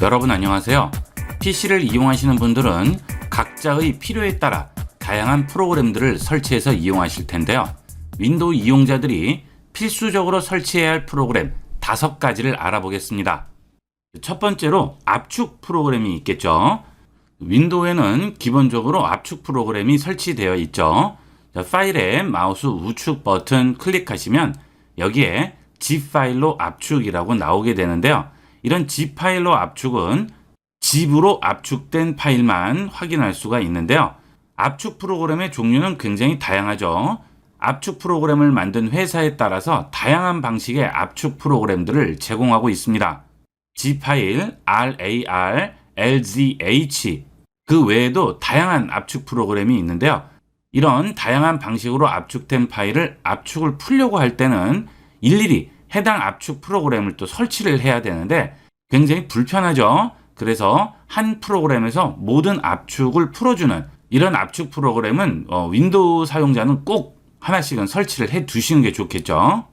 여러분 안녕하세요. PC를 이용하시는 분들은 각자의 필요에 따라 다양한 프로그램들을 설치해서 이용하실 텐데요. 윈도우 이용자들이 필수적으로 설치해야 할 프로그램 5가지를 알아보겠습니다. 첫 번째로 압축 프로그램이 있겠죠. 윈도우에는 기본적으로 압축 프로그램이 설치되어 있죠. 파일에 마우스 우측 버튼 클릭하시면 여기에 zip 파일로 압축이라고 나오게 되는데요. 이런 zip 파일로 압축은 zip으로 압축된 파일만 확인할 수가 있는데요. 압축 프로그램의 종류는 굉장히 다양하죠. 압축 프로그램을 만든 회사에 따라서 다양한 방식의 압축 프로그램들을 제공하고 있습니다. zip 파일, RAR, LZH 그 외에도 다양한 압축 프로그램이 있는데요. 이런 다양한 방식으로 압축된 파일을 압축을 풀려고 할 때는 일일이 해당 압축 프로그램을 또 설치를 해야 되는데 굉장히 불편하죠. 그래서 한 프로그램에서 모든 압축을 풀어주는 이런 압축 프로그램은 윈도우 사용자는 꼭 하나씩은 설치를 해 두시는 게 좋겠죠.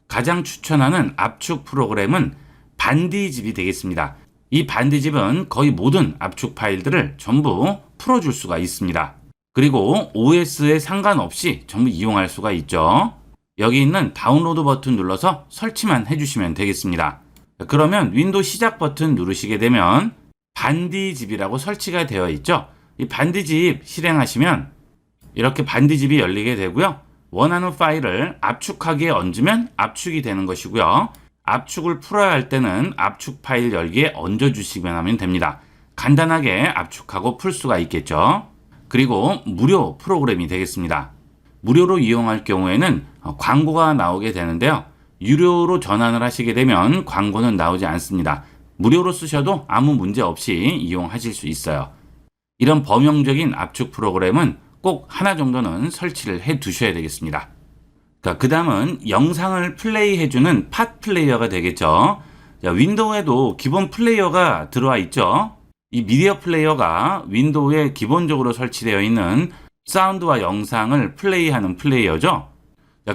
가장 추천하는 압축 프로그램은 반디집이 되겠습니다. 이 반디집은 거의 모든 압축 파일들을 전부 풀어줄 수가 있습니다. 그리고 OS에 상관없이 전부 이용할 수가 있죠. 여기 있는 다운로드 버튼 눌러서 설치만 해주시면 되겠습니다. 그러면 윈도우 시작 버튼 누르시게 되면 반디집이라고 설치가 되어 있죠. 이 반디집 실행하시면 이렇게 반디집이 열리게 되고요. 원하는 파일을 압축하기에 얹으면 압축이 되는 것이고요. 압축을 풀어야 할 때는 압축 파일 열기에 얹어주시면 하면 됩니다. 간단하게 압축하고 풀 수가 있겠죠. 그리고 무료 프로그램이 되겠습니다. 무료로 이용할 경우에는 광고가 나오게 되는데요. 유료로 전환을 하시게 되면 광고는 나오지 않습니다. 무료로 쓰셔도 아무 문제 없이 이용하실 수 있어요. 이런 범용적인 압축 프로그램은 꼭 하나 정도는 설치를 해 두셔야 되겠습니다. 그 다음은 영상을 플레이해주는 팟 플레이어가 되겠죠. 윈도우에도 기본 플레이어가 들어와 있죠. 이 미디어 플레이어가 윈도우에 기본적으로 설치되어 있는 사운드와 영상을 플레이하는 플레이어죠.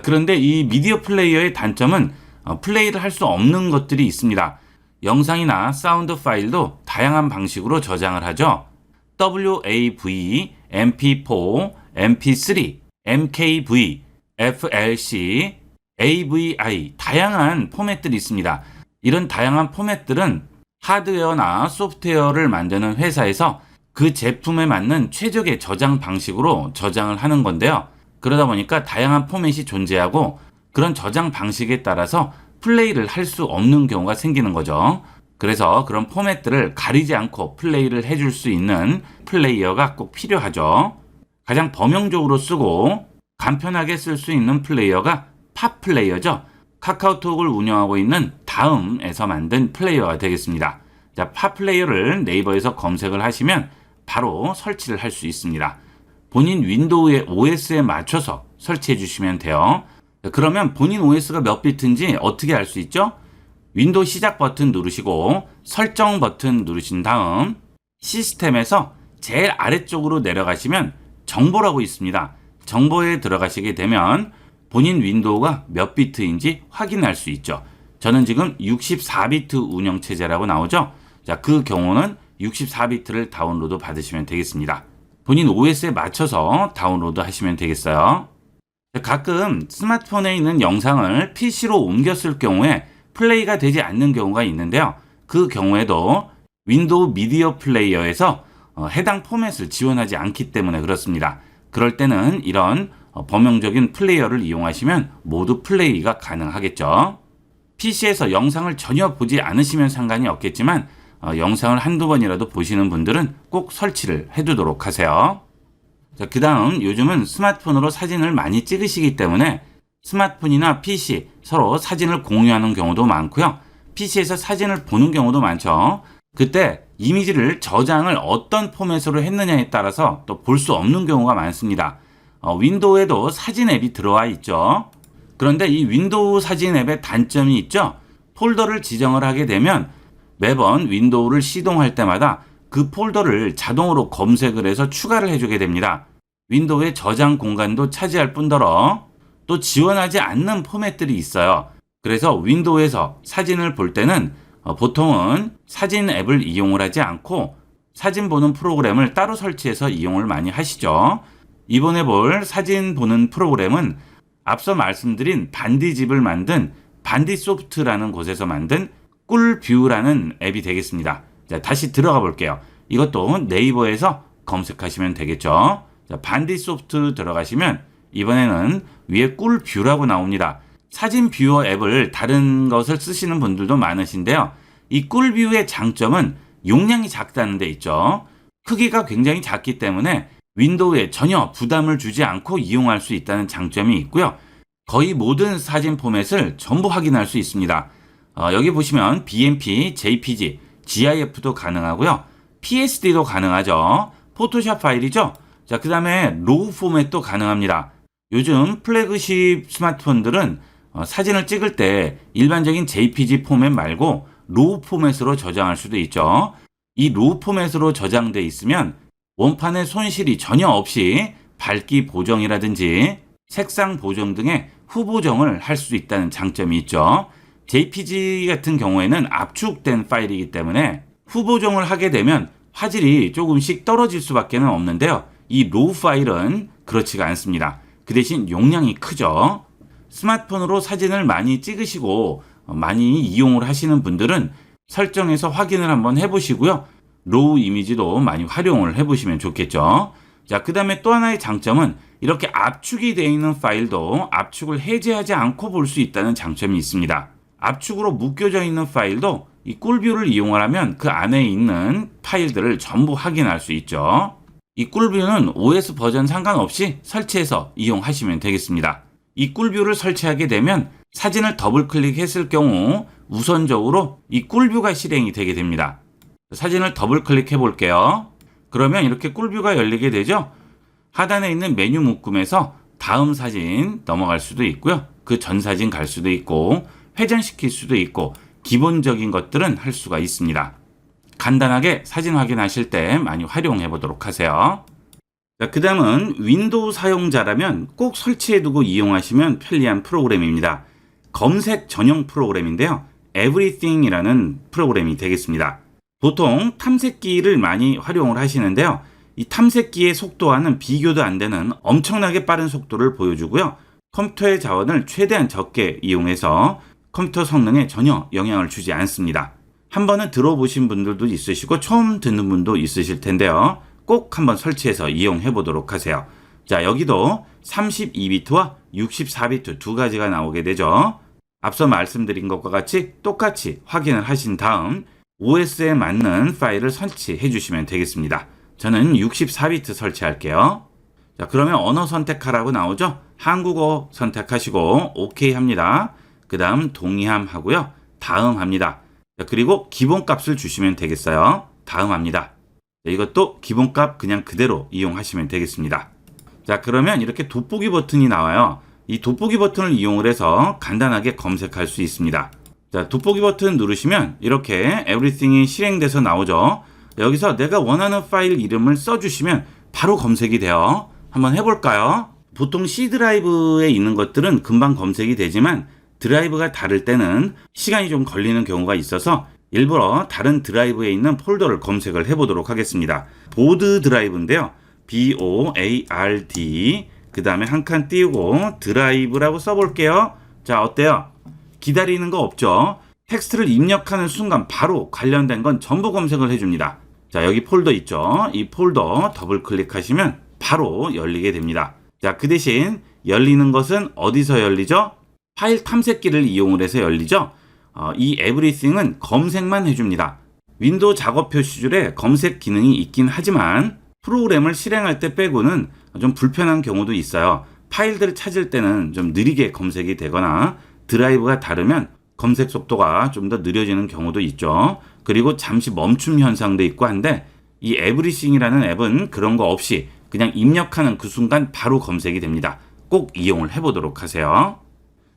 그런데 이 미디어 플레이어의 단점은 플레이를 할 수 없는 것들이 있습니다. 영상이나 사운드 파일도 다양한 방식으로 저장을 하죠. WAV, MP4, MP3, MKV, FLC, AVI 다양한 포맷들이 있습니다. 이런 다양한 포맷들은 하드웨어나 소프트웨어를 만드는 회사에서 그 제품에 맞는 최적의 저장 방식으로 저장을 하는 건데요. 그러다 보니까 다양한 포맷이 존재하고 그런 저장 방식에 따라서 플레이를 할 수 없는 경우가 생기는 거죠. 그래서 그런 포맷들을 가리지 않고 플레이를 해줄 수 있는 플레이어가 꼭 필요하죠. 가장 범용적으로 쓰고 간편하게 쓸 수 있는 플레이어가 팟 플레이어죠. 카카오톡을 운영하고 있는 다음에서 만든 플레이어가 되겠습니다. 자, 팟 플레이어를 네이버에서 검색을 하시면 바로 설치를 할 수 있습니다. 본인 윈도우의 OS에 맞춰서 설치해 주시면 돼요. 그러면 본인 OS가 몇 비트인지 어떻게 알 수 있죠? 윈도우 시작 버튼 누르시고 설정 버튼 누르신 다음 시스템에서 제일 아래쪽으로 내려가시면 정보라고 있습니다. 정보에 들어가시게 되면 본인 윈도우가 몇 비트인지 확인할 수 있죠. 저는 지금 64비트 운영체제라고 나오죠. 자, 그 경우는 64비트를 다운로드 받으시면 되겠습니다. 본인 OS에 맞춰서 다운로드 하시면 되겠어요. 가끔 스마트폰에 있는 영상을 PC로 옮겼을 경우에 플레이가 되지 않는 경우가 있는데요. 그 경우에도 윈도우 미디어 플레이어에서 해당 포맷을 지원하지 않기 때문에 그렇습니다. 그럴 때는 이런 범용적인 플레이어를 이용하시면 모두 플레이가 가능하겠죠. PC에서 영상을 전혀 보지 않으시면 상관이 없겠지만 영상을 한두 번이라도 보시는 분들은 꼭 설치를 해두도록 하세요. 그 다음 요즘은 스마트폰으로 사진을 많이 찍으시기 때문에 스마트폰이나 PC 서로 사진을 공유하는 경우도 많고요. PC에서 사진을 보는 경우도 많죠. 그때 이미지를 저장을 어떤 포맷으로 했느냐에 따라서 또 볼 수 없는 경우가 많습니다. 윈도우에도 사진 앱이 들어와 있죠. 그런데 이 윈도우 사진 앱의 단점이 있죠. 폴더를 지정을 하게 되면 매번 윈도우를 시동할 때마다 그 폴더를 자동으로 검색을 해서 추가를 해주게 됩니다. 윈도우의 저장 공간도 차지할 뿐더러 또 지원하지 않는 포맷들이 있어요. 그래서 윈도우에서 사진을 볼 때는 보통은 사진 앱을 이용을 하지 않고 사진 보는 프로그램을 따로 설치해서 이용을 많이 하시죠. 이번에 볼 사진 보는 프로그램은 앞서 말씀드린 반디집을 만든 반디소프트라는 곳에서 만든 꿀뷰라는 앱이 되겠습니다. 자, 다시 들어가 볼게요. 이것도 네이버에서 검색하시면 되겠죠. 자, 반디소프트 들어가시면 이번에는 위에 꿀뷰라고 나옵니다. 사진 뷰어 앱을 다른 것을 쓰시는 분들도 많으신데요. 이 꿀뷰의 장점은 용량이 작다는 데 있죠. 크기가 굉장히 작기 때문에 윈도우에 전혀 부담을 주지 않고 이용할 수 있다는 장점이 있고요. 거의 모든 사진 포맷을 전부 확인할 수 있습니다. 여기 보시면 BMP, JPG, GIF도 가능하고요. PSD도 가능하죠. 포토샵 파일이죠. 자, 그 다음에 로우 포맷도 가능합니다. 요즘 플래그십 스마트폰들은 사진을 찍을 때 일반적인 JPG 포맷 말고 로우 포맷으로 저장할 수도 있죠. 이 로우 포맷으로 저장돼 있으면 원판의 손실이 전혀 없이 밝기 보정이라든지 색상 보정 등의 후보정을 할 수 있다는 장점이 있죠. JPG 같은 경우에는 압축된 파일이기 때문에 후보정을 하게 되면 화질이 조금씩 떨어질 수밖에 없는데요. 이 로우 파일은 그렇지가 않습니다. 그 대신 용량이 크죠. 스마트폰으로 사진을 많이 찍으시고 많이 이용을 하시는 분들은 설정에서 확인을 한번 해보시고요. 로우 이미지도 많이 활용을 해보시면 좋겠죠. 자, 그 다음에 또 하나의 장점은 이렇게 압축이 되어 있는 파일도 압축을 해제하지 않고 볼 수 있다는 장점이 있습니다. 압축으로 묶여져 있는 파일도 이 꿀뷰를 이용하면 그 안에 있는 파일들을 전부 확인할 수 있죠. 이 꿀뷰는 OS 버전 상관없이 설치해서 이용하시면 되겠습니다. 이 꿀뷰를 설치하게 되면 사진을 더블 클릭했을 경우 우선적으로 이 꿀뷰가 실행이 되게 됩니다. 사진을 더블 클릭해 볼게요. 그러면 이렇게 꿀뷰가 열리게 되죠. 하단에 있는 메뉴 묶음에서 다음 사진 넘어갈 수도 있고요. 그 전 사진 갈 수도 있고 회전시킬 수도 있고 기본적인 것들은 할 수가 있습니다. 간단하게 사진 확인하실 때 많이 활용해 보도록 하세요. 그 다음은 윈도우 사용자라면 꼭 설치해 두고 이용하시면 편리한 프로그램입니다. 검색 전용 프로그램인데요. Everything이라는 프로그램이 되겠습니다. 보통 탐색기를 많이 활용을 하시는데요. 이 탐색기의 속도와는 비교도 안 되는 엄청나게 빠른 속도를 보여주고요. 컴퓨터의 자원을 최대한 적게 이용해서 컴퓨터 성능에 전혀 영향을 주지 않습니다. 한 번은 들어보신 분들도 있으시고 처음 듣는 분도 있으실 텐데요. 꼭 한번 설치해서 이용해 보도록 하세요. 자, 여기도 32비트와 64비트 두 가지가 나오게 되죠. 앞서 말씀드린 것과 같이 똑같이 확인을 하신 다음 OS에 맞는 파일을 설치해 주시면 되겠습니다. 저는 64비트 설치할게요. 자, 그러면 언어 선택하라고 나오죠? 한국어 선택하시고 OK 합니다. 그 다음 동의함 하고요. 다음 합니다. 자, 그리고 기본값을 주시면 되겠어요. 다음 합니다. 자, 이것도 기본값 그냥 그대로 이용하시면 되겠습니다. 자, 그러면 이렇게 돋보기 버튼이 나와요. 이 돋보기 버튼을 이용을 해서 간단하게 검색할 수 있습니다. 자, 돋보기 버튼 누르시면 이렇게 Everything이 실행돼서 나오죠. 여기서 내가 원하는 파일 이름을 써주시면 바로 검색이 돼요. 한번 해볼까요? 보통 C 드라이브에 있는 것들은 금방 검색이 되지만 드라이브가 다를 때는 시간이 좀 걸리는 경우가 있어서 일부러 다른 드라이브에 있는 폴더를 검색을 해보도록 하겠습니다. 보드 드라이브인데요. BOARD 그 다음에 한 칸 띄우고 드라이브라고 써볼게요. 자, 어때요? 기다리는 거 없죠? 텍스트를 입력하는 순간 바로 관련된 건 전부 검색을 해줍니다. 자, 여기 폴더 있죠? 이 폴더 더블 클릭하시면 바로 열리게 됩니다. 자, 그 대신 열리는 것은 어디서 열리죠? 파일 탐색기를 이용을 해서 열리죠? 이 Everything은 검색만 해줍니다. 윈도우 작업 표시줄에 검색 기능이 있긴 하지만 프로그램을 실행할 때 빼고는 좀 불편한 경우도 있어요. 파일들을 찾을 때는 좀 느리게 검색이 되거나 드라이브가 다르면 검색 속도가 좀 더 느려지는 경우도 있죠. 그리고 잠시 멈춤 현상도 있고 한데 이 Everything이라는 앱은 그런 거 없이 그냥 입력하는 그 순간 바로 검색이 됩니다. 꼭 이용을 해보도록 하세요.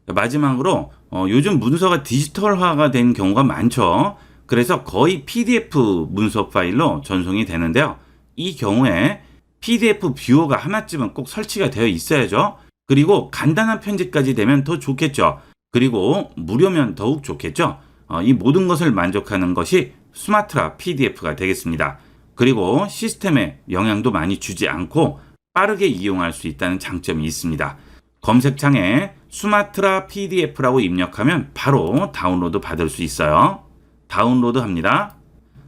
마지막으로 요즘 문서가 디지털화가 된 경우가 많죠. 그래서 거의 PDF 문서 파일로 전송이 되는데요. 이 경우에 PDF 뷰어가 하나쯤은 꼭 설치가 되어 있어야죠. 그리고 간단한 편집까지 되면 더 좋겠죠. 그리고 무료면 더욱 좋겠죠. 이 모든 것을 만족하는 것이 스마트라 PDF가 되겠습니다. 그리고 시스템에 영향도 많이 주지 않고 빠르게 이용할 수 있다는 장점이 있습니다. 검색창에 스마트라 PDF라고 입력하면 바로 다운로드 받을 수 있어요. 다운로드 합니다.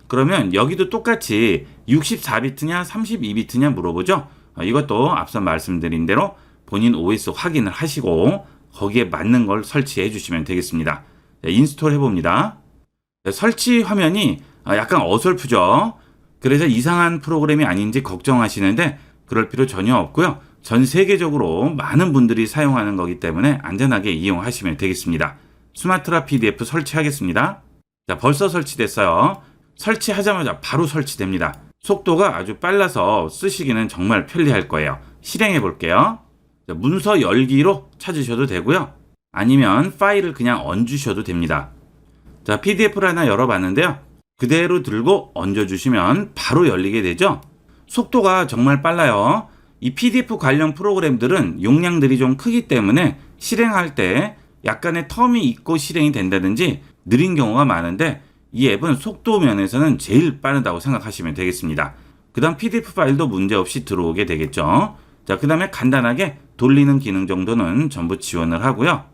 그러면 여기도 똑같이 64비트냐 32비트냐 물어보죠. 이것도 앞서 말씀드린 대로 본인 OS 확인을 하시고 거기에 맞는 걸 설치해 주시면 되겠습니다. 인스톨 해봅니다. 설치 화면이 약간 어설프죠. 그래서 이상한 프로그램이 아닌지 걱정하시는데 그럴 필요 전혀 없고요. 전 세계적으로 많은 분들이 사용하는 거기 때문에 안전하게 이용하시면 되겠습니다. 스마트라 PDF 설치하겠습니다. 자, 벌써 설치됐어요. 설치하자마자 바로 설치됩니다. 속도가 아주 빨라서 쓰시기는 정말 편리할 거예요. 실행해 볼게요. 자, 문서 열기로 찾으셔도 되고요. 아니면 파일을 그냥 얹으셔도 됩니다. 자, PDF를 하나 열어봤는데요. 그대로 들고 얹어주시면 바로 열리게 되죠. 속도가 정말 빨라요. 이 PDF 관련 프로그램들은 용량들이 좀 크기 때문에 실행할 때 약간의 텀이 있고 실행이 된다든지 느린 경우가 많은데 이 앱은 속도 면에서는 제일 빠르다고 생각하시면 되겠습니다. 그 다음 PDF 파일도 문제없이 들어오게 되겠죠. 자, 그 다음에 간단하게 돌리는 기능 정도는 전부 지원을 하고요.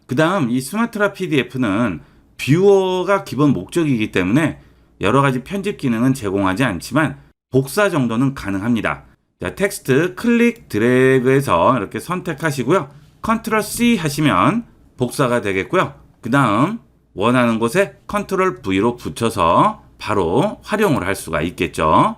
그 다음 이 스마트라 PDF는 뷰어가 기본 목적이기 때문에 여러 가지 편집 기능은 제공하지 않지만 복사 정도는 가능합니다. 자, 텍스트 클릭 드래그해서 이렇게 선택하시고요. 컨트롤 C 하시면 복사가 되겠고요. 그 다음 원하는 곳에 컨트롤 V로 붙여서 바로 활용을 할 수가 있겠죠.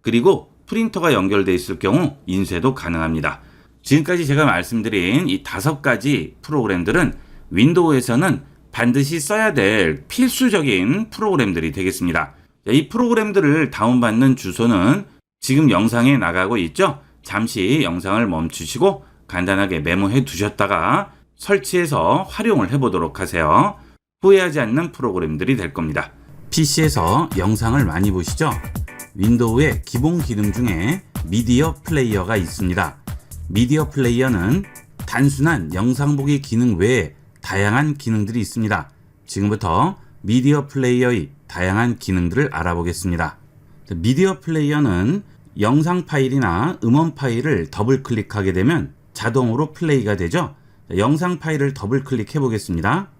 그리고 프린터가 연결되어 있을 경우 인쇄도 가능합니다. 지금까지 제가 말씀드린 이 5가지 프로그램들은 윈도우에서는 반드시 써야 될 필수적인 프로그램들이 되겠습니다. 이 프로그램들을 다운받는 주소는 지금 영상에 나가고 있죠. 잠시 영상을 멈추시고 간단하게 메모해 두셨다가 설치해서 활용을 해보도록 하세요. 후회하지 않는 프로그램들이 될 겁니다. PC에서 영상을 많이 보시죠? 윈도우의 기본 기능 중에 미디어 플레이어가 있습니다. 미디어 플레이어는 단순한 영상 보기 기능 외에 다양한 기능들이 있습니다. 지금부터 미디어 플레이어의 다양한 기능들을 알아보겠습니다. 미디어 플레이어는 영상 파일이나 음원 파일을 더블 클릭하게 되면 자동으로 플레이가 되죠. 영상 파일을 더블 클릭해 보겠습니다.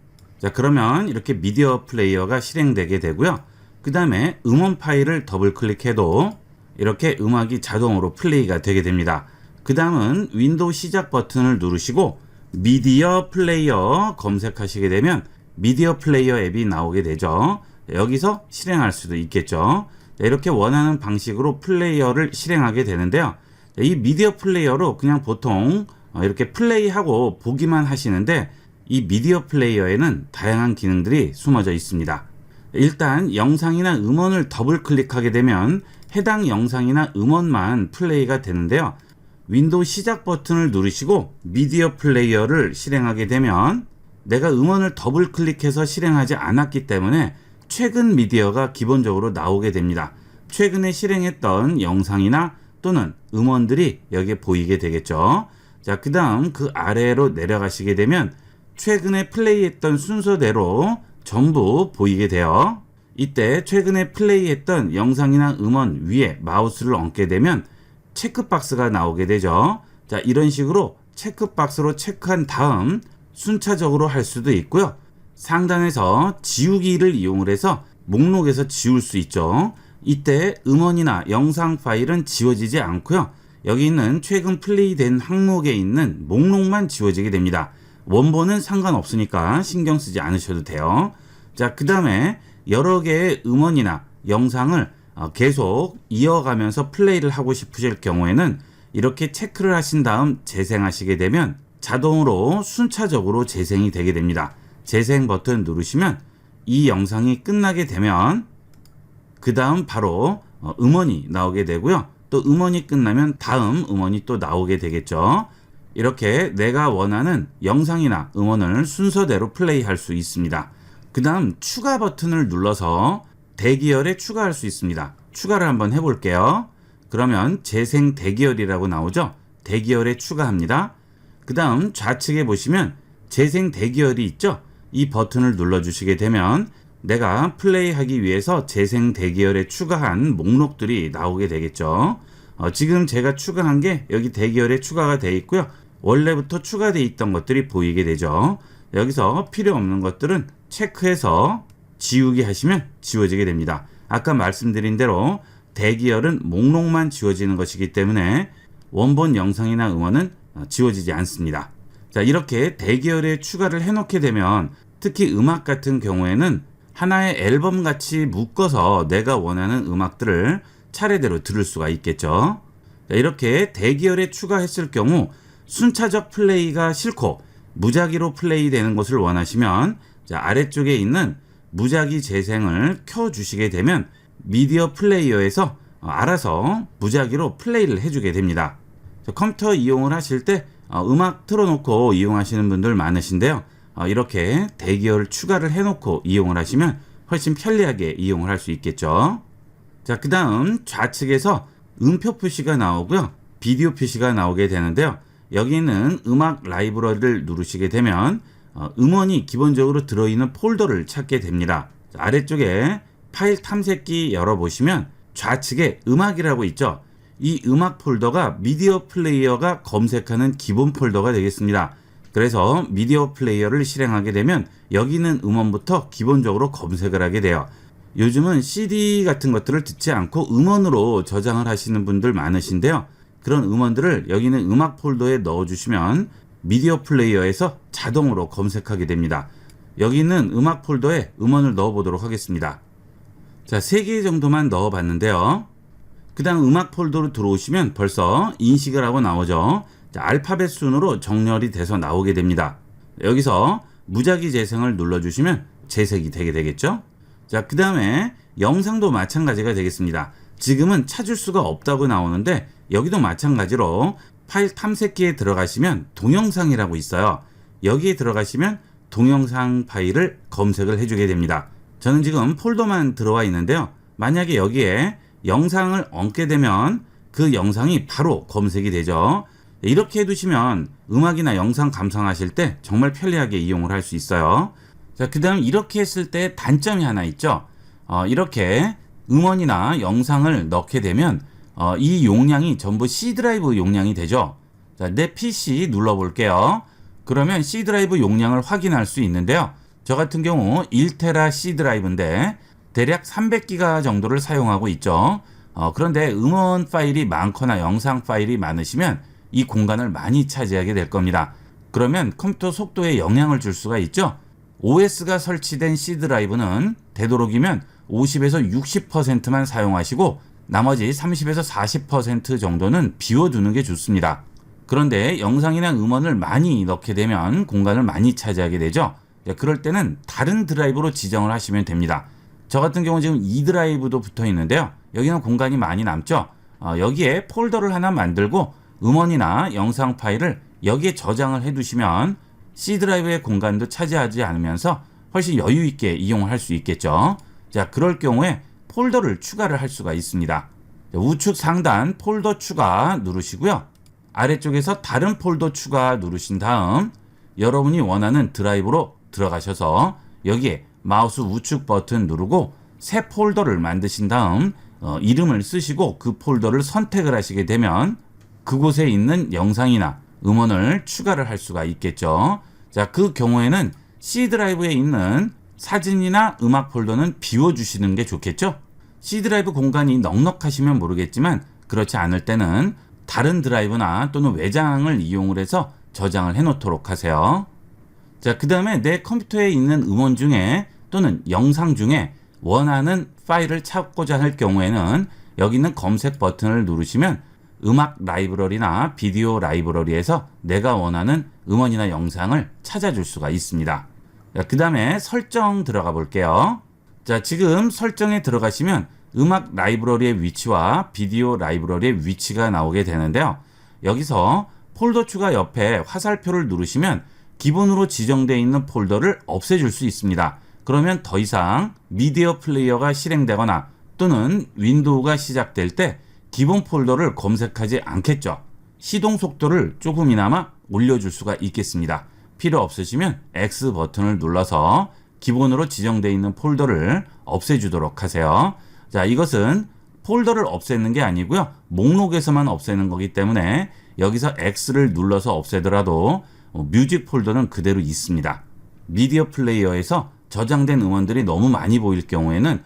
자, 그러면 이렇게 미디어 플레이어가 실행되게 되고요. 그 다음에 음원 파일을 더블 클릭해도 이렇게 음악이 자동으로 플레이가 되게 됩니다. 그 다음은 윈도우 시작 버튼을 누르시고 미디어 플레이어 검색하시게 되면 미디어 플레이어 앱이 나오게 되죠. 여기서 실행할 수도 있겠죠. 이렇게 원하는 방식으로 플레이어를 실행하게 되는데요. 이 미디어 플레이어로 그냥 보통 이렇게 플레이하고 보기만 하시는데 이 미디어 플레이어에는 다양한 기능들이 숨어져 있습니다. 일단 영상이나 음원을 더블 클릭하게 되면 해당 영상이나 음원만 플레이가 되는데요. 윈도우 시작 버튼을 누르시고 미디어 플레이어를 실행하게 되면 내가 음원을 더블 클릭해서 실행하지 않았기 때문에 최근 미디어가 기본적으로 나오게 됩니다. 최근에 실행했던 영상이나 또는 음원들이 여기에 보이게 되겠죠. 자, 그 다음 그 아래로 내려가시게 되면 최근에 플레이했던 순서대로 전부 보이게 돼요. 이때 최근에 플레이했던 영상이나 음원 위에 마우스를 얹게 되면 체크박스가 나오게 되죠. 자, 이런 식으로 체크박스로 체크한 다음 순차적으로 할 수도 있고요. 상단에서 지우기를 이용을 해서 목록에서 지울 수 있죠. 이때 음원이나 영상 파일은 지워지지 않고요. 여기 있는 최근 플레이된 항목에 있는 목록만 지워지게 됩니다. 원본은 상관없으니까 신경 쓰지 않으셔도 돼요. 자, 그 다음에 여러 개의 음원이나 영상을 계속 이어가면서 플레이를 하고 싶으실 경우에는 이렇게 체크를 하신 다음 재생하시게 되면 자동으로 순차적으로 재생이 되게 됩니다. 재생 버튼 누르시면 이 영상이 끝나게 되면 그 다음 바로 음원이 나오게 되고요. 또 음원이 끝나면 다음 음원이 또 나오게 되겠죠. 이렇게 내가 원하는 영상이나 음원을 순서대로 플레이할 수 있습니다. 그 다음 추가 버튼을 눌러서 대기열에 추가할 수 있습니다. 추가를 한번 해볼게요. 그러면 재생 대기열이라고 나오죠. 대기열에 추가합니다. 그 다음 좌측에 보시면 재생 대기열이 있죠. 이 버튼을 눌러주시게 되면 내가 플레이하기 위해서 재생 대기열에 추가한 목록들이 나오게 되겠죠. 지금 제가 추가한 게 여기 대기열에 추가가 되어 있고요. 원래부터 추가되어 있던 것들이 보이게 되죠. 여기서 필요 없는 것들은 체크해서 지우기 하시면 지워지게 됩니다. 아까 말씀드린 대로 대기열은 목록만 지워지는 것이기 때문에 원본 영상이나 음원은 지워지지 않습니다. 자, 이렇게 대기열에 추가를 해놓게 되면 특히 음악 같은 경우에는 하나의 앨범 같이 묶어서 내가 원하는 음악들을 차례대로 들을 수가 있겠죠. 자, 이렇게 대기열에 추가했을 경우 순차적 플레이가 싫고 무작위로 플레이 되는 것을 원하시면 자, 아래쪽에 있는 무작위 재생을 켜주시게 되면 미디어 플레이어에서 알아서 무작위로 플레이를 해주게 됩니다. 자, 컴퓨터 이용을 하실 때 음악 틀어놓고 이용하시는 분들 많으신데요. 이렇게 대기열 추가를 해놓고 이용을 하시면 훨씬 편리하게 이용을 할 수 있겠죠. 자, 그 다음 좌측에서 음표 표시가 나오고요. 비디오 표시가 나오게 되는데요. 여기는 음악 라이브러리를 누르시게 되면 음원이 기본적으로 들어있는 폴더를 찾게 됩니다. 자, 아래쪽에 파일 탐색기 열어보시면 좌측에 음악이라고 있죠. 이 음악 폴더가 미디어 플레이어가 검색하는 기본 폴더가 되겠습니다. 그래서 미디어 플레이어를 실행하게 되면 여기 있는 음원부터 기본적으로 검색을 하게 돼요. 요즘은 CD 같은 것들을 듣지 않고 음원으로 저장을 하시는 분들 많으신데요. 그런 음원들을 여기 있는 음악 폴더에 넣어주시면 미디어 플레이어에서 자동으로 검색하게 됩니다. 여기 있는 음악 폴더에 음원을 넣어보도록 하겠습니다. 자, 3개 정도만 넣어봤는데요. 그 다음 음악 폴더로 들어오시면 벌써 인식을 하고 나오죠. 자, 알파벳 순으로 정렬이 돼서 나오게 됩니다. 여기서 무작위 재생을 눌러주시면 재생이 되게 되겠죠. 자, 그 다음에 영상도 마찬가지가 되겠습니다. 지금은 찾을 수가 없다고 나오는데 여기도 마찬가지로 파일 탐색기에 들어가시면 동영상이라고 있어요. 여기에 들어가시면 동영상 파일을 검색을 해주게 됩니다. 저는 지금 폴더만 들어와 있는데요. 만약에 여기에 영상을 얹게 되면 그 영상이 바로 검색이 되죠. 이렇게 해두시면 음악이나 영상 감상하실 때 정말 편리하게 이용을 할 수 있어요. 자, 그 다음 이렇게 했을 때 단점이 하나 있죠. 이렇게 음원이나 영상을 넣게 되면 이 용량이 전부 C 드라이브 용량이 되죠. 자, 내 PC 눌러볼게요. 그러면 C 드라이브 용량을 확인할 수 있는데요. 저 같은 경우 1테라 C 드라이브인데 대략 300기가 정도를 사용하고 있죠. 그런데 음원 파일이 많거나 영상 파일이 많으시면 이 공간을 많이 차지하게 될 겁니다. 그러면 컴퓨터 속도에 영향을 줄 수가 있죠. OS가 설치된 C 드라이브는 되도록이면 50에서 60%만 사용하시고 나머지 30에서 40% 정도는 비워두는 게 좋습니다. 그런데 영상이나 음원을 많이 넣게 되면 공간을 많이 차지하게 되죠. 그럴 때는 다른 드라이브로 지정을 하시면 됩니다. 저 같은 경우 지금 E 드라이브도 붙어 있는데요. 여기는 공간이 많이 남죠. 여기에 폴더를 하나 만들고 음원이나 영상 파일을 여기에 저장을 해두시면 C 드라이브의 공간도 차지하지 않으면서 훨씬 여유 있게 이용을 할 수 있겠죠. 자, 그럴 경우에 폴더를 추가를 할 수가 있습니다. 우측 상단 폴더 추가 누르시고요. 아래쪽에서 다른 폴더 추가 누르신 다음 여러분이 원하는 드라이브로 들어가셔서 여기에 마우스 우측 버튼 누르고 새 폴더를 만드신 다음 이름을 쓰시고 그 폴더를 선택을 하시게 되면 그곳에 있는 영상이나 음원을 추가를 할 수가 있겠죠. 자, 그 경우에는 C 드라이브에 있는 사진이나 음악 폴더는 비워주시는 게 좋겠죠. C 드라이브 공간이 넉넉하시면 모르겠지만 그렇지 않을 때는 다른 드라이브나 또는 외장을 이용을 해서 저장을 해 놓도록 하세요. 자, 그 다음에 내 컴퓨터에 있는 음원 중에 또는 영상 중에 원하는 파일을 찾고자 할 경우에는 여기 있는 검색 버튼을 누르시면 음악 라이브러리나 비디오 라이브러리에서 내가 원하는 음원이나 영상을 찾아줄 수가 있습니다. 그 다음에 설정 들어가 볼게요. 자, 지금 설정에 들어가시면 음악 라이브러리의 위치와 비디오 라이브러리의 위치가 나오게 되는데요. 여기서 폴더 추가 옆에 화살표를 누르시면 기본으로 지정되어 있는 폴더를 없애줄 수 있습니다. 그러면 더 이상 미디어 플레이어가 실행되거나 또는 윈도우가 시작될 때 기본 폴더를 검색하지 않겠죠. 시동 속도를 조금이나마 올려줄 수가 있겠습니다. 필요 없으시면 X 버튼을 눌러서 기본으로 지정되어 있는 폴더를 없애주도록 하세요. 자, 이것은 폴더를 없애는 게 아니고요. 목록에서만 없애는 거기 때문에 여기서 X를 눌러서 없애더라도 뮤직 폴더는 그대로 있습니다. 미디어 플레이어에서 저장된 음원들이 너무 많이 보일 경우에는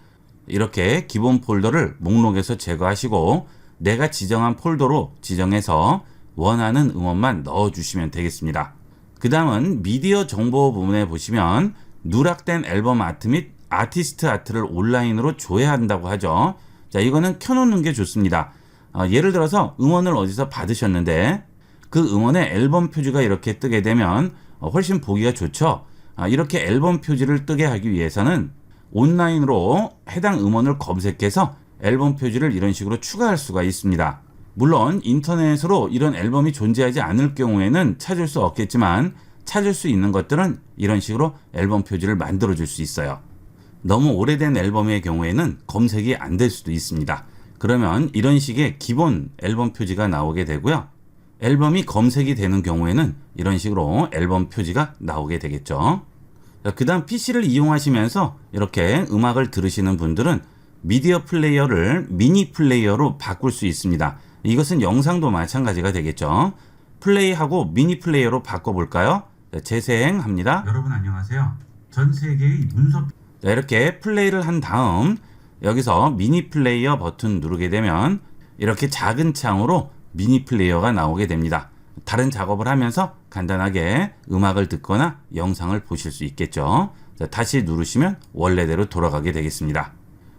이렇게 기본 폴더를 목록에서 제거하시고 내가 지정한 폴더로 지정해서 원하는 음원만 넣어주시면 되겠습니다. 그 다음은 미디어 정보 부분에 보시면 누락된 앨범 아트 및 아티스트 아트를 온라인으로 조회한다고 하죠. 자, 이거는 켜놓는 게 좋습니다. 예를 들어서 음원을 어디서 받으셨는데 그 음원의 앨범 표지가 이렇게 뜨게 되면 훨씬 보기가 좋죠. 이렇게 앨범 표지를 뜨게 하기 위해서는 온라인으로 해당 음원을 검색해서 앨범 표지를 이런 식으로 추가할 수가 있습니다. 물론 인터넷으로 이런 앨범이 존재하지 않을 경우에는 찾을 수 없겠지만 찾을 수 있는 것들은 이런 식으로 앨범 표지를 만들어 줄 수 있어요. 너무 오래된 앨범의 경우에는 검색이 안 될 수도 있습니다. 그러면 이런 식의 기본 앨범 표지가 나오게 되고요. 앨범이 검색이 되는 경우에는 이런 식으로 앨범 표지가 나오게 되겠죠. 그 다음 PC를 이용하시면서 이렇게 음악을 들으시는 분들은 미디어 플레이어를 미니 플레이어로 바꿀 수 있습니다. 이것은 영상도 마찬가지가 되겠죠. 플레이하고 미니 플레이어로 바꿔볼까요? 재생합니다. 여러분 안녕하세요. 전 세계의 문서 이렇게 플레이를 한 다음 여기서 미니 플레이어 버튼 누르게 되면 이렇게 작은 창으로 미니 플레이어가 나오게 됩니다. 다른 작업을 하면서 간단하게 음악을 듣거나 영상을 보실 수 있겠죠. 자, 다시 누르시면 원래대로 돌아가게 되겠습니다.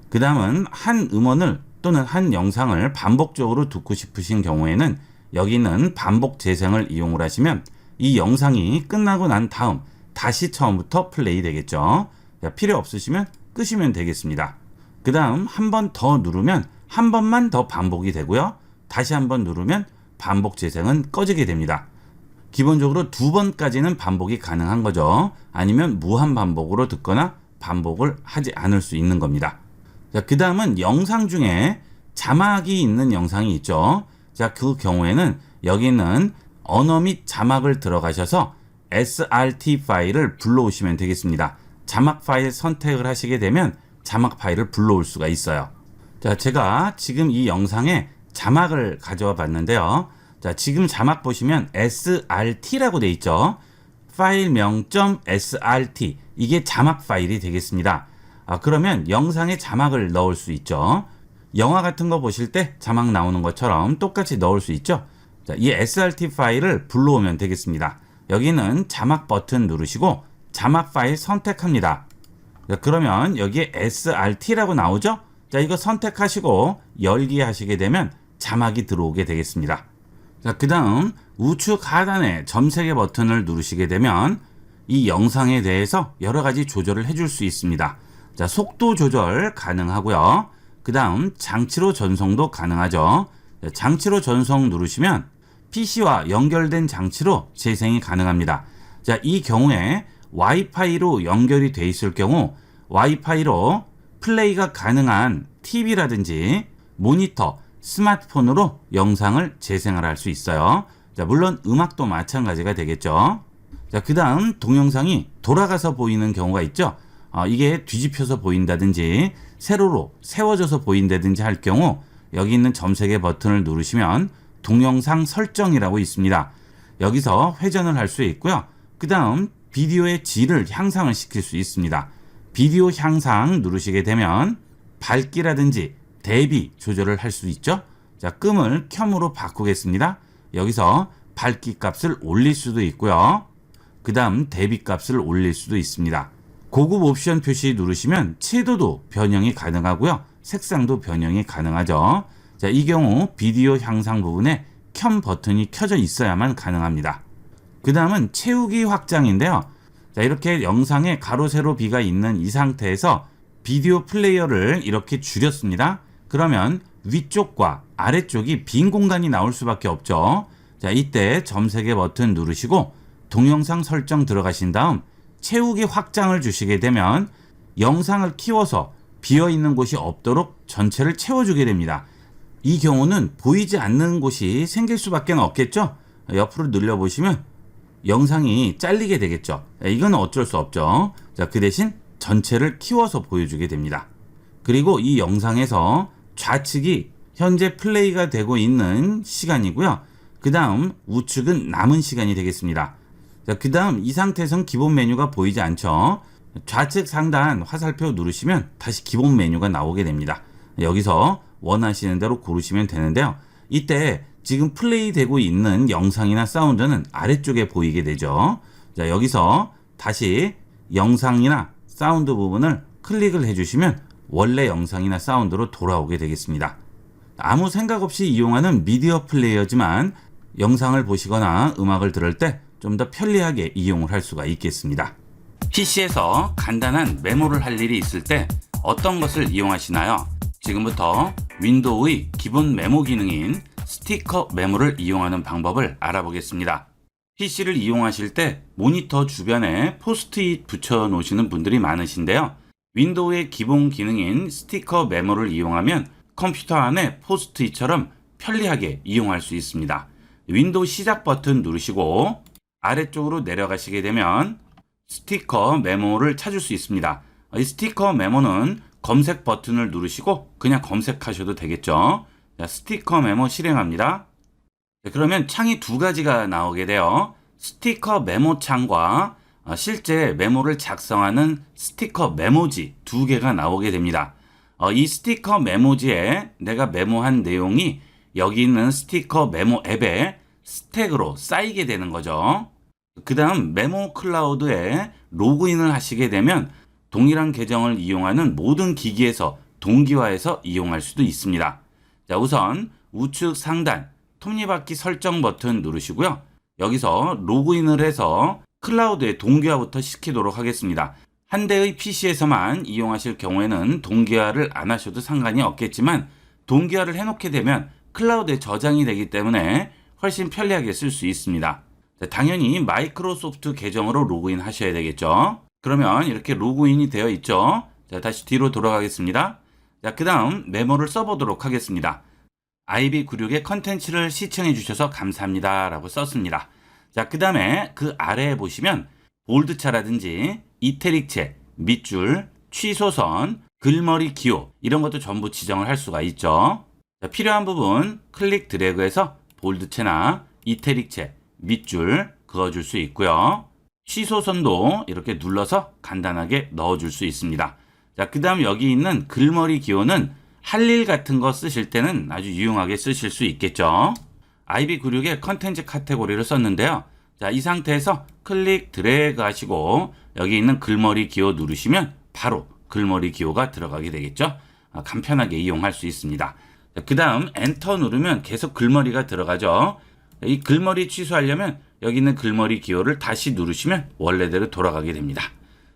그 다음은 한 음원을 또는 한 영상을 반복적으로 듣고 싶으신 경우에는 여기 있는 반복 재생을 이용을 하시면 이 영상이 끝나고 난 다음 다시 처음부터 플레이 되겠죠. 자, 필요 없으시면 끄시면 되겠습니다. 그 다음 한 번 더 누르면 한 번만 더 반복이 되고요. 다시 한 번 누르면 반복 재생은 꺼지게 됩니다. 기본적으로 2번까지는 반복이 가능한 거죠. 아니면 무한 반복으로 듣거나 반복을 하지 않을 수 있는 겁니다. 자, 그 다음은 영상 중에 자막이 있는 영상이 있죠. 자, 그 경우에는 여기 있는 언어 및 자막을 들어가셔서 SRT 파일을 불러오시면 되겠습니다. 자막 파일 선택을 하시게 되면 자막 파일을 불러올 수가 있어요. 자, 제가 지금 이 영상에 자막을 가져와 봤는데요. 자, 지금 자막 보시면 SRT라고 되어 있죠. 파일명 .srt 이게 자막 파일이 되겠습니다. 그러면 영상에 자막을 넣을 수 있죠. 영화 같은 거 보실 때 자막 나오는 것처럼 똑같이 넣을 수 있죠. 자, 이 SRT 파일을 불러오면 되겠습니다. 여기는 자막 버튼 누르시고 자막 파일 선택합니다. 자, 그러면 여기에 SRT라고 나오죠. 자, 이거 선택하시고 열기 하시게 되면 자막이 들어오게 되겠습니다. 자, 그 다음 우측 하단에 점 3개 버튼을 누르시게 되면 이 영상에 대해서 여러 가지 조절을 해줄 수 있습니다. 자, 속도 조절 가능하고요. 그 다음 장치로 전송도 가능하죠. 자, 장치로 전송 누르시면 PC와 연결된 장치로 재생이 가능합니다. 자, 이 경우에 와이파이로 연결이 돼 있을 경우 와이파이로 플레이가 가능한 TV라든지 모니터, 스마트폰으로 영상을 재생을 할 수 있어요. 자, 물론 음악도 마찬가지가 되겠죠. 자, 그 다음 동영상이 돌아가서 보이는 경우가 있죠. 이게 뒤집혀서 보인다든지 세로로 세워져서 보인다든지 할 경우 여기 있는 점 3개 버튼을 누르시면 동영상 설정이라고 있습니다. 여기서 회전을 할 수 있고요. 그 다음 비디오의 질을 향상을 시킬 수 있습니다. 비디오 향상 누르시게 되면 밝기라든지 대비 조절을 할 수 있죠. 자, 끔을 켬으로 바꾸겠습니다. 여기서 밝기 값을 올릴 수도 있고요. 그 다음 대비 값을 올릴 수도 있습니다. 고급 옵션 표시 누르시면 채도도 변형이 가능하고요. 색상도 변형이 가능하죠. 자, 이 경우 비디오 향상 부분에 켬 버튼이 켜져 있어야만 가능합니다. 그 다음은 채우기 확장인데요. 자, 이렇게 영상에 가로 세로 비가 있는 이 상태에서 비디오 플레이어를 이렇게 줄였습니다. 그러면 위쪽과 아래쪽이 빈 공간이 나올 수밖에 없죠. 자, 이때 점 3개 버튼 누르시고 동영상 설정 들어가신 다음 채우기 확장을 주시게 되면 영상을 키워서 비어있는 곳이 없도록 전체를 채워주게 됩니다. 이 경우는 보이지 않는 곳이 생길 수밖에 없겠죠. 옆으로 늘려보시면 영상이 잘리게 되겠죠. 이건 어쩔 수 없죠. 자, 그 대신 전체를 키워서 보여주게 됩니다. 그리고 이 영상에서 좌측이 현재 플레이가 되고 있는 시간이고요. 그 다음 우측은 남은 시간이 되겠습니다. 자, 그 다음 이 상태에선 기본 메뉴가 보이지 않죠. 좌측 상단 화살표 누르시면 다시 기본 메뉴가 나오게 됩니다. 여기서 원하시는 대로 고르시면 되는데요. 이때 지금 플레이 되고 있는 영상이나 사운드는 아래쪽에 보이게 되죠. 자, 여기서 다시 영상이나 사운드 부분을 클릭을 해주시면 원래 영상이나 사운드로 돌아오게 되겠습니다. 아무 생각 없이 이용하는 미디어 플레이어지만 영상을 보시거나 음악을 들을 때 좀 더 편리하게 이용을 할 수가 있겠습니다. PC에서 간단한 메모를 할 일이 있을 때 어떤 것을 이용하시나요? 지금부터 윈도우의 기본 메모 기능인 스티커 메모를 이용하는 방법을 알아보겠습니다. PC를 이용하실 때 모니터 주변에 포스트잇 붙여 놓으시는 분들이 많으신데요. 윈도우의 기본 기능인 스티커 메모를 이용하면 컴퓨터 안에 포스트잇처럼 편리하게 이용할 수 있습니다. 윈도우 시작 버튼 누르시고 아래쪽으로 내려가시게 되면 스티커 메모를 찾을 수 있습니다. 이 스티커 메모는 검색 버튼을 누르시고 그냥 검색하셔도 되겠죠. 자, 스티커 메모 실행합니다. 그러면 창이 두 가지가 나오게 돼요. 스티커 메모 창과 실제 메모를 작성하는 스티커 메모지 두 개가 나오게 됩니다. 이 스티커 메모지에 내가 메모한 내용이 여기 있는 스티커 메모 앱에 스택으로 쌓이게 되는 거죠. 그 다음 메모 클라우드에 로그인을 하시게 되면 동일한 계정을 이용하는 모든 기기에서 동기화해서 이용할 수도 있습니다. 자, 우선 우측 상단 톱니바퀴 설정 버튼 누르시고요. 여기서 로그인을 해서 클라우드에 동기화부터 시키도록 하겠습니다. 한 대의 PC에서만 이용하실 경우에는 동기화를 안 하셔도 상관이 없겠지만 동기화를 해놓게 되면 클라우드에 저장이 되기 때문에 훨씬 편리하게 쓸 수 있습니다. 자, 당연히 마이크로소프트 계정으로 로그인 하셔야 되겠죠. 그러면 이렇게 로그인이 되어 있죠. 자, 다시 뒤로 돌아가겠습니다. 자, 그 다음 메모를 써보도록 하겠습니다. IB96의 컨텐츠를 시청해 주셔서 감사합니다 라고 썼습니다. 자, 그 다음에 그 아래에 보시면 볼드차라든지 이태릭체, 밑줄, 취소선, 글머리 기호 이런 것도 전부 지정을 할 수가 있죠. 자, 필요한 부분 클릭 드래그해서 볼드체나 이태릭체, 밑줄 그어줄 수 있고요. 취소선도 이렇게 눌러서 간단하게 넣어줄 수 있습니다. 자, 그 다음 여기 있는 글머리 기호는 할 일 같은 거 쓰실 때는 아주 유용하게 쓰실 수 있겠죠. IB96의 컨텐츠 카테고리를 썼는데요. 자, 이 상태에서 클릭 드래그 하시고 여기 있는 글머리 기호 누르시면 바로 글머리 기호가 들어가게 되겠죠. 간편하게 이용할 수 있습니다. 그 다음 엔터 누르면 계속 글머리가 들어가죠. 이 글머리 취소하려면 여기 있는 글머리 기호를 다시 누르시면 원래대로 돌아가게 됩니다.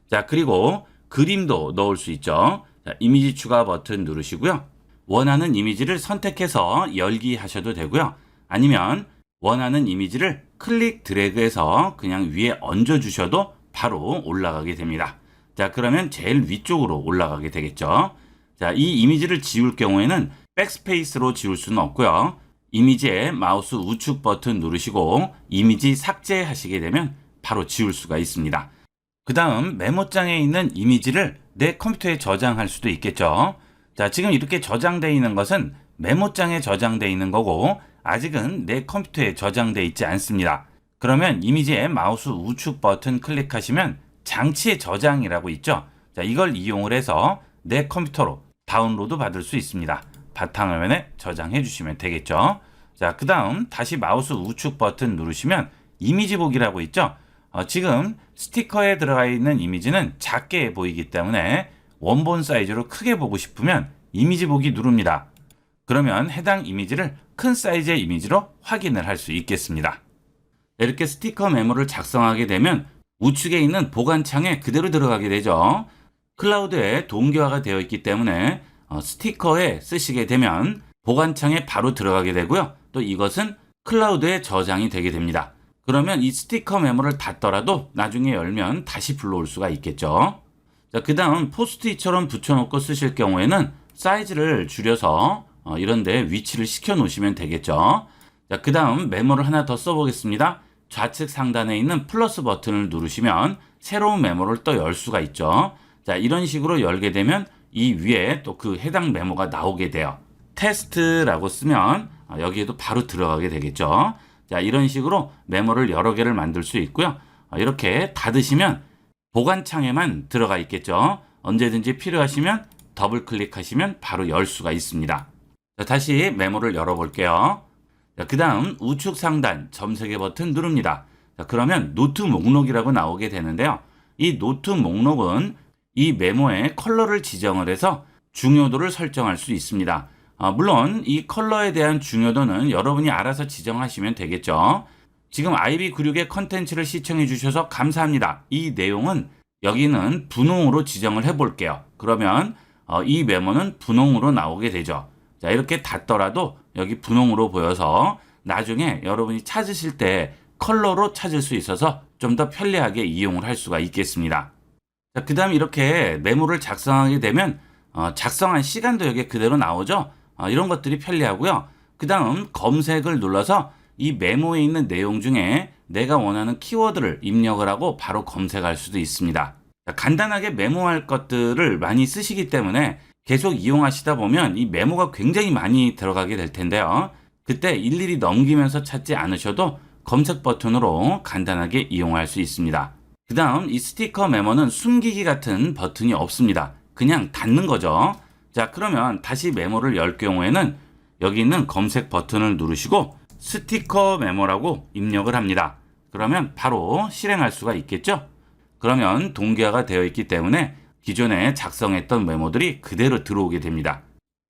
자, 그리고 그림도 넣을 수 있죠. 자, 이미지 추가 버튼 누르시고요. 원하는 이미지를 선택해서 열기 하셔도 되고요. 아니면 원하는 이미지를 클릭 드래그해서 그냥 위에 얹어 주셔도 바로 올라가게 됩니다. 자, 그러면 제일 위쪽으로 올라가게 되겠죠. 자, 이 이미지를 지울 경우에는 백스페이스로 지울 수는 없고요. 이미지에 마우스 우측 버튼 누르시고 이미지 삭제하시게 되면 바로 지울 수가 있습니다. 그 다음 메모장에 있는 이미지를 내 컴퓨터에 저장할 수도 있겠죠. 자, 지금 이렇게 저장되어 있는 것은 메모장에 저장되어 있는 거고 아직은 내 컴퓨터에 저장되어 있지 않습니다. 그러면 이미지에 마우스 우측 버튼 클릭하시면 장치의 저장이라고 있죠. 자, 이걸 이용을 해서 내 컴퓨터로 다운로드 받을 수 있습니다. 바탕화면에 저장해 주시면 되겠죠. 자, 그 다음 다시 마우스 우측 버튼 누르시면 이미지 보기라고 있죠. 지금 스티커에 들어가 있는 이미지는 작게 보이기 때문에 원본 사이즈로 크게 보고 싶으면 이미지 보기 누릅니다. 그러면 해당 이미지를 큰 사이즈의 이미지로 확인을 할 수 있겠습니다. 이렇게 스티커 메모를 작성하게 되면 우측에 있는 보관창에 그대로 들어가게 되죠. 클라우드에 동기화가 되어 있기 때문에 스티커에 쓰시게 되면 보관창에 바로 들어가게 되고요. 또 이것은 클라우드에 저장이 되게 됩니다. 그러면 이 스티커 메모를 닫더라도 나중에 열면 다시 불러올 수가 있겠죠. 자, 그 다음 포스트잇처럼 붙여놓고 쓰실 경우에는 사이즈를 줄여서 이런데 위치를 시켜 놓으시면 되겠죠. 자, 그 다음 메모를 하나 더 써보겠습니다. 좌측 상단에 있는 플러스 버튼을 누르시면 새로운 메모를 또 열 수가 있죠. 자, 이런 식으로 열게 되면 이 위에 또 그 해당 메모가 나오게 돼요. 테스트라고 쓰면 여기에도 바로 들어가게 되겠죠. 자, 이런 식으로 메모를 여러 개를 만들 수 있고요. 이렇게 닫으시면 보관창에만 들어가 있겠죠. 언제든지 필요하시면 더블 클릭하시면 바로 열 수가 있습니다. 자, 다시 메모를 열어볼게요. 그 다음 우측 상단 점세 개 버튼 누릅니다. 자, 그러면 노트 목록이라고 나오게 되는데요. 이 노트 목록은 이 메모의 컬러를 지정을 해서 중요도를 설정할 수 있습니다. 물론 이 컬러에 대한 중요도는 여러분이 알아서 지정하시면 되겠죠. 지금 IB96의 컨텐츠를 시청해 주셔서 감사합니다. 이 내용은 여기는 분홍으로 지정을 해 볼게요. 그러면 이 메모는 분홍으로 나오게 되죠. 자, 이렇게 닫더라도 여기 분홍으로 보여서 나중에 여러분이 찾으실 때 컬러로 찾을 수 있어서 좀 더 편리하게 이용을 할 수가 있겠습니다. 자, 그 다음 이렇게 메모를 작성하게 되면 작성한 시간도 여기 그대로 나오죠. 이런 것들이 편리하고요. 그 다음 검색을 눌러서 이 메모에 있는 내용 중에 내가 원하는 키워드를 입력을 하고 바로 검색할 수도 있습니다. 자, 간단하게 메모할 것들을 많이 쓰시기 때문에 계속 이용하시다 보면 이 메모가 굉장히 많이 들어가게 될 텐데요. 그때 일일이 넘기면서 찾지 않으셔도 검색 버튼으로 간단하게 이용할 수 있습니다. 그 다음 이 스티커 메모는 숨기기 같은 버튼이 없습니다. 그냥 닫는 거죠. 자, 그러면 다시 메모를 열 경우에는 여기 있는 검색 버튼을 누르시고 스티커 메모라고 입력을 합니다. 그러면 바로 실행할 수가 있겠죠. 그러면 동기화가 되어 있기 때문에 기존에 작성했던 메모들이 그대로 들어오게 됩니다.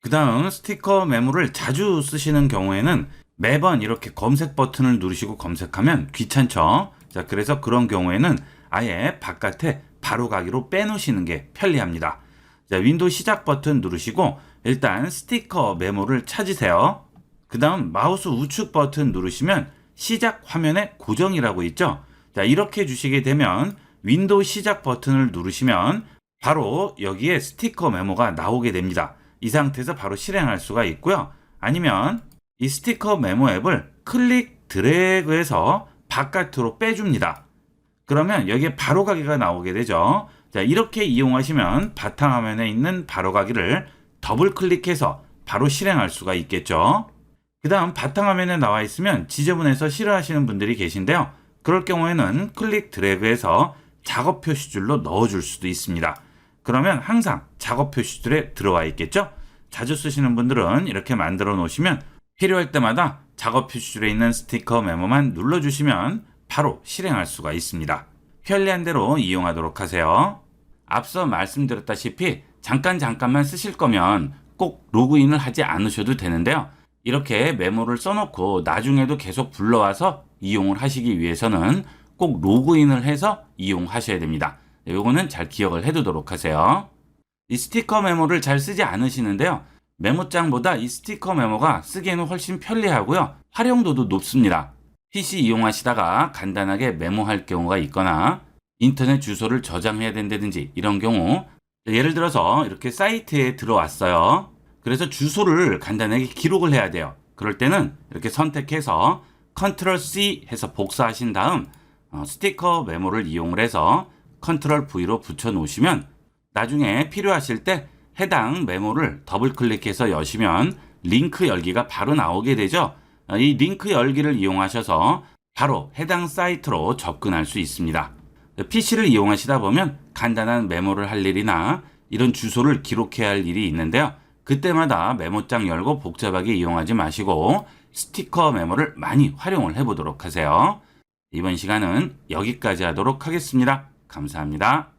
그 다음 스티커 메모를 자주 쓰시는 경우에는 매번 이렇게 검색 버튼을 누르시고 검색하면 귀찮죠. 자, 그래서 그런 경우에는 아예 바깥에 바로 가기로 빼놓으시는 게 편리합니다. 자, 윈도우 시작 버튼 누르시고 일단 스티커 메모를 찾으세요. 그 다음 마우스 우측 버튼 누르시면 시작 화면에 고정이라고 있죠. 자, 이렇게 주시게 되면 윈도우 시작 버튼을 누르시면 바로 여기에 스티커 메모가 나오게 됩니다. 이 상태에서 바로 실행할 수가 있고요. 아니면 이 스티커 메모 앱을 클릭 드래그해서 바깥으로 빼줍니다. 그러면 여기에 바로가기가 나오게 되죠. 자, 이렇게 이용하시면 바탕화면에 있는 바로가기를 더블 클릭해서 바로 실행할 수가 있겠죠. 그 다음 바탕화면에 나와 있으면 지저분해서 싫어하시는 분들이 계신데요. 그럴 경우에는 클릭 드래그해서 작업 표시줄로 넣어줄 수도 있습니다. 그러면 항상 작업 표시줄에 들어와 있겠죠. 자주 쓰시는 분들은 이렇게 만들어 놓으시면 필요할 때마다 작업 표시줄에 있는 스티커 메모만 눌러주시면 바로 실행할 수가 있습니다. 편리한 대로 이용하도록 하세요. 앞서 말씀드렸다시피 잠깐만 쓰실 거면 꼭 로그인을 하지 않으셔도 되는데요. 이렇게 메모를 써놓고 나중에도 계속 불러와서 이용을 하시기 위해서는 꼭 로그인을 해서 이용하셔야 됩니다. 요거는 잘 기억을 해두도록 하세요. 이 스티커 메모를 잘 쓰지 않으시는데요. 메모장보다 이 스티커 메모가 쓰기에는 훨씬 편리하고요. 활용도도 높습니다. PC 이용하시다가 간단하게 메모할 경우가 있거나 인터넷 주소를 저장해야 된다든지 이런 경우, 예를 들어서 이렇게 사이트에 들어왔어요. 그래서 주소를 간단하게 기록을 해야 돼요. 그럴 때는 이렇게 선택해서 컨트롤 C 해서 복사하신 다음 스티커 메모를 이용을 해서 컨트롤 V로 붙여 놓으시면 나중에 필요하실 때 해당 메모를 더블 클릭해서 여시면 링크 열기가 바로 나오게 되죠. 이 링크 열기를 이용하셔서 바로 해당 사이트로 접근할 수 있습니다. PC를 이용하시다 보면 간단한 메모를 할 일이나 이런 주소를 기록해야 할 일이 있는데요. 그때마다 메모장 열고 복잡하게 이용하지 마시고 스티커 메모를 많이 활용을 해보도록 하세요. 이번 시간은 여기까지 하도록 하겠습니다. 감사합니다.